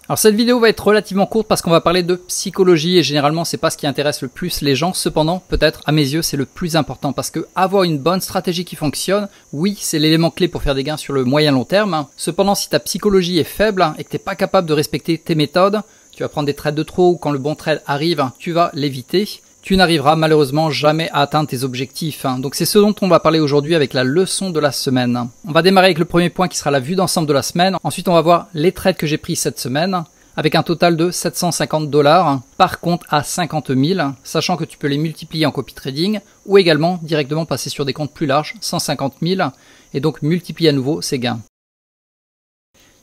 Alors cette vidéo va être relativement courte parce qu'on va parler de psychologie et généralement c'est pas ce qui intéresse le plus les gens. Cependant, peut-être à mes yeux c'est le plus important parce que avoir une bonne stratégie qui fonctionne, oui c'est l'élément clé pour faire des gains sur le moyen long terme. Cependant si ta psychologie est faible et que t'es pas capable de respecter tes méthodes, tu vas prendre des trades de trop ou quand le bon trade arrive, tu vas l'éviter. Tu n'arriveras malheureusement jamais à atteindre tes objectifs. Donc c'est ce dont on va parler aujourd'hui avec la leçon de la semaine. On va démarrer avec le premier point qui sera la vue d'ensemble de la semaine. Ensuite on va voir les trades que j'ai pris cette semaine avec un total de 750 $, par compte à 50 000, sachant que tu peux les multiplier en copy trading ou également directement passer sur des comptes plus larges, 150 000, et donc multiplier à nouveau ces gains.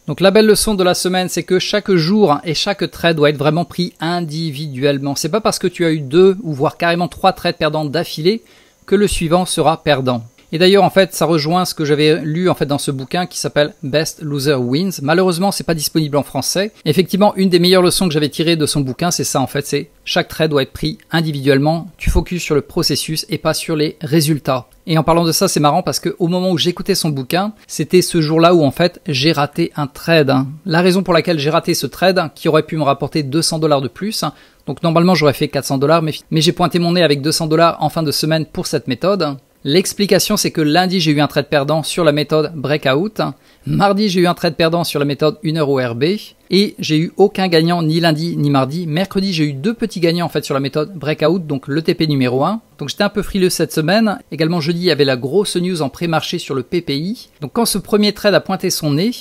Donc la belle leçon de la semaine, c'est que chaque jour et chaque trade doit être vraiment pris individuellement. C'est pas parce que tu as eu 2 ou voire carrément 3 trades perdants d'affilée que le suivant sera perdant. Et d'ailleurs, en fait, ça rejoint ce que j'avais lu en fait dans ce bouquin qui s'appelle Best Loser Wins. Malheureusement, c'est pas disponible en français. Effectivement, une des meilleures leçons que j'avais tirées de son bouquin, c'est ça en fait, c'est chaque trade doit être pris individuellement. Tu focuses sur le processus et pas sur les résultats. Et en parlant de ça, c'est marrant parce que au moment où j'écoutais son bouquin, c'était ce jour-là où en fait j'ai raté un trade. La raison pour laquelle j'ai raté ce trade, qui aurait pu me rapporter 200 $ de plus. Donc normalement j'aurais fait 400 $, mais j'ai pointé mon nez avec 200 $ en fin de semaine pour cette méthode. L'explication, c'est que lundi, j'ai eu un trade perdant sur la méthode Breakout. Mardi, j'ai eu un trade perdant sur la méthode 1 heure ORB. Et j'ai eu aucun gagnant ni lundi ni mardi. Mercredi, j'ai eu 2 petits gagnants en fait sur la méthode Breakout, donc le TP numéro 1. Donc j'étais un peu frileux cette semaine. Également jeudi, il y avait la grosse news en pré-marché sur le PPI. Donc quand ce premier trade a pointé son nez,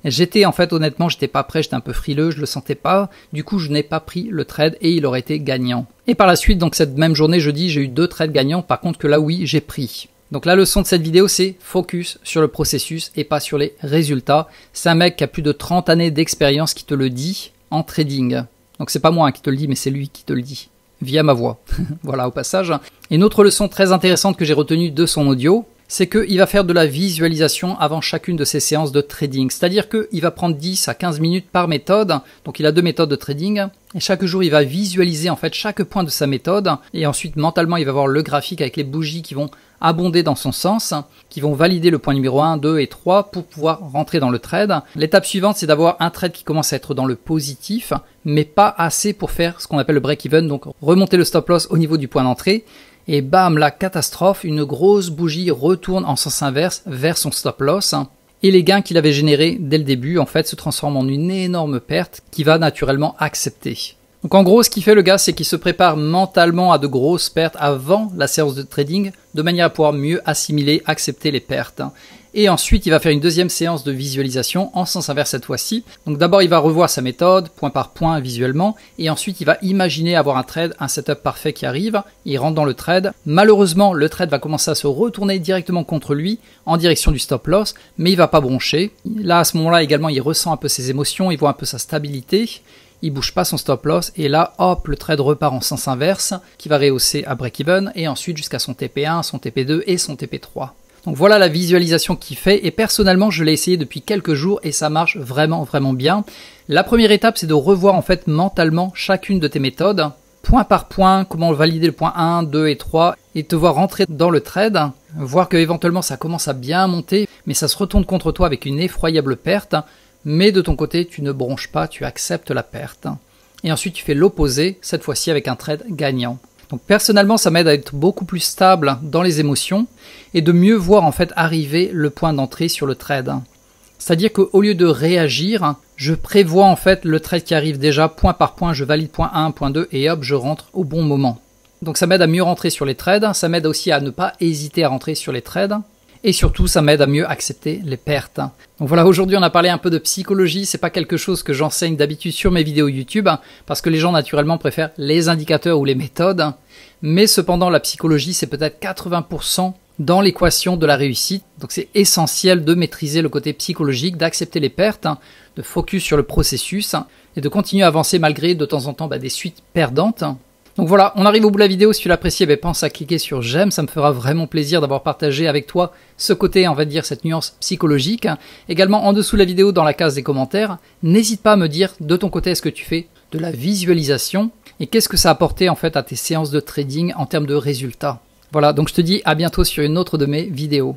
j'étais en fait honnêtement, j'étais pas prêt, j'étais un peu frileux, je le sentais pas. Du coup, je n'ai pas pris le trade et il aurait été gagnant. Et par la suite, donc cette même journée, jeudi, j'ai eu 2 trades gagnants. Par contre, que là, oui, j'ai pris. Donc la leçon de cette vidéo, c'est focus sur le processus et pas sur les résultats. C'est un mec qui a plus de 30 années d'expérience qui te le dit en trading. Donc c'est pas moi qui te le dis, mais c'est lui qui te le dit via ma voix. Voilà, au passage. Et une autre leçon très intéressante que j'ai retenue de son audio, c'est qu'il va faire de la visualisation avant chacune de ses séances de trading. C'est-à-dire qu'il va prendre 10 à 15 minutes par méthode. Donc il a 2 méthodes de trading. Et chaque jour, il va visualiser en fait chaque point de sa méthode. Et ensuite, mentalement, il va voir le graphique avec les bougies qui vont abonder dans son sens, qui vont valider le point numéro 1, 2 et 3 pour pouvoir rentrer dans le trade. L'étape suivante, c'est d'avoir un trade qui commence à être dans le positif, mais pas assez pour faire ce qu'on appelle le break-even, donc remonter le stop-loss au niveau du point d'entrée. Et bam, la catastrophe, une grosse bougie retourne en sens inverse vers son stop-loss. Et les gains qu'il avait générés dès le début, en fait, se transforment en une énorme perte qu'il va naturellement accepter. Donc en gros, ce qu'il fait le gars, c'est qu'il se prépare mentalement à de grosses pertes avant la séance de trading, de manière à pouvoir mieux assimiler, accepter les pertes. Et ensuite, il va faire une deuxième séance de visualisation en sens inverse cette fois-ci. Donc d'abord, il va revoir sa méthode, point par point visuellement, et ensuite, il va imaginer avoir un trade, un setup parfait qui arrive. Il rentre dans le trade. Malheureusement, le trade va commencer à se retourner directement contre lui, en direction du stop loss, mais il va pas broncher. Là, à ce moment-là, également, il ressent un peu ses émotions, il voit un peu sa stabilité. Il bouge pas son stop loss et là, hop, le trade repart en sens inverse qui va rehausser à break-even et ensuite jusqu'à son TP1, son TP2 et son TP3. Donc voilà la visualisation qu'il fait et personnellement, je l'ai essayé depuis quelques jours et ça marche vraiment bien. La première étape, c'est de revoir en fait mentalement chacune de tes méthodes, point par point, comment valider le point 1, 2 et 3 et te voir rentrer dans le trade, voir que éventuellement ça commence à bien monter mais ça se retourne contre toi avec une effroyable perte. Mais de ton côté, tu ne bronches pas, tu acceptes la perte. Et ensuite, tu fais l'opposé, cette fois-ci avec un trade gagnant. Donc personnellement, ça m'aide à être beaucoup plus stable dans les émotions et de mieux voir en fait arriver le point d'entrée sur le trade. C'est-à-dire qu'au lieu de réagir, je prévois en fait le trade qui arrive déjà point par point, je valide point 1, point 2 et hop, je rentre au bon moment. Donc ça m'aide à mieux rentrer sur les trades, ça m'aide aussi à ne pas hésiter à rentrer sur les trades. Et surtout, ça m'aide à mieux accepter les pertes. Donc voilà, aujourd'hui on a parlé un peu de psychologie, c'est pas quelque chose que j'enseigne d'habitude sur mes vidéos YouTube, parce que les gens naturellement préfèrent les indicateurs ou les méthodes, mais cependant la psychologie c'est peut-être 80% dans l'équation de la réussite, donc c'est essentiel de maîtriser le côté psychologique, d'accepter les pertes, de focus sur le processus, et de continuer à avancer malgré de temps en temps des suites perdantes. Donc voilà, on arrive au bout de la vidéo. Si tu l'apprécies, pense à cliquer sur j'aime, ça me fera vraiment plaisir d'avoir partagé avec toi ce côté, on va dire, cette nuance psychologique. Également, en dessous de la vidéo, dans la case des commentaires, n'hésite pas à me dire de ton côté, est-ce que tu fais de la visualisation et qu'est-ce que ça a apporté en fait à tes séances de trading en termes de résultats. Voilà, donc je te dis à bientôt sur une autre de mes vidéos.